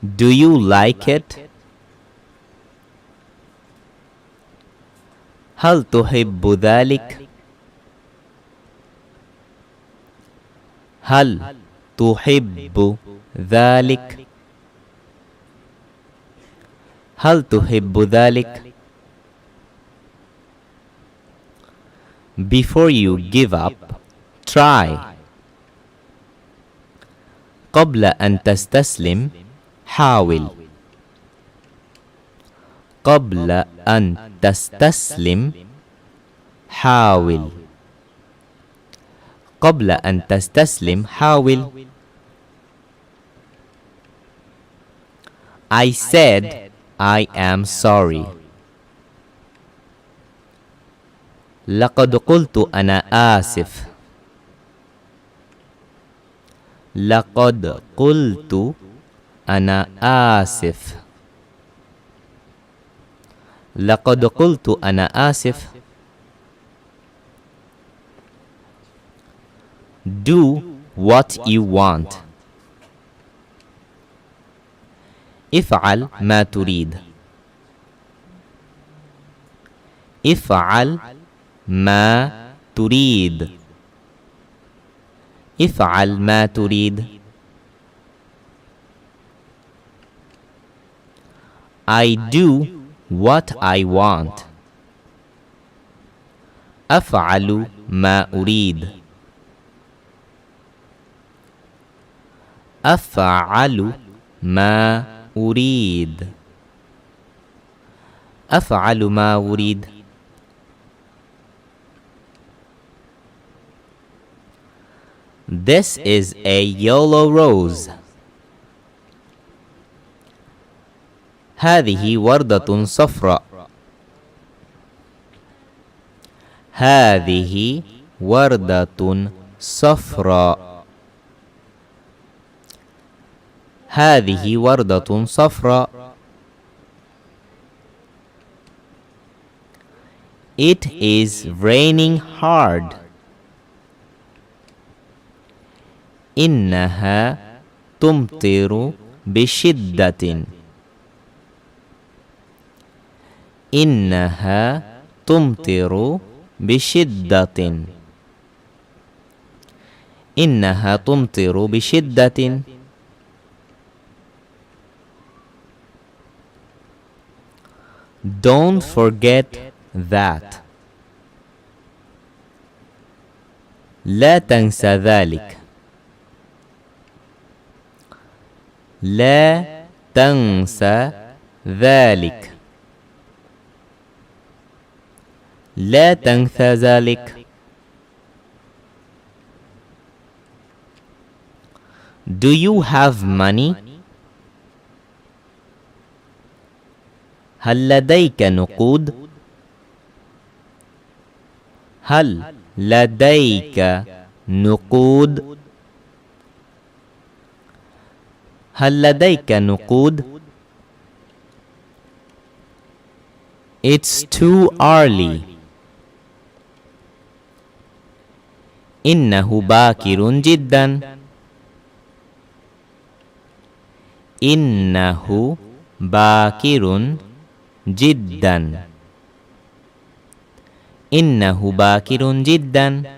Do you like it? هل تحب ذلك؟ هل تحب ذلك؟ هل تحب ذلك؟ Before you give up, try. قبل أن تستسلم حاول. قبل أن تستسلم حاول. قبل أن تستسلم حاول. I said I am sorry. لقد قلت أنا آسف. لقد قلت أنا آسف. لقد قلت أنا آسف. Do what you want. افعل ما تريد. افعل ما تريد. افعل ما تريد. I do what I want. أفعل ما أريد. أفعل ما أريد. أفعل ما أريد. This is a yellow rose. هذه وردة صفراء. هذه وردة صفراء. هذه وردة صفراء. It is raining hard. إنها تمطر بشدة. إنها تمطر بشدة. إنها تمطر بشدة. Don't forget that. لا تنسى ذلك. لا تنسى ذلك. لا تنسى ذلك. Do you have money? هل لديك نقود؟ هل لديك نقود؟ هل لديك نقود؟ It's too early. إنه باكر جدا. إنه باكر جدا. إنه باكر جدا.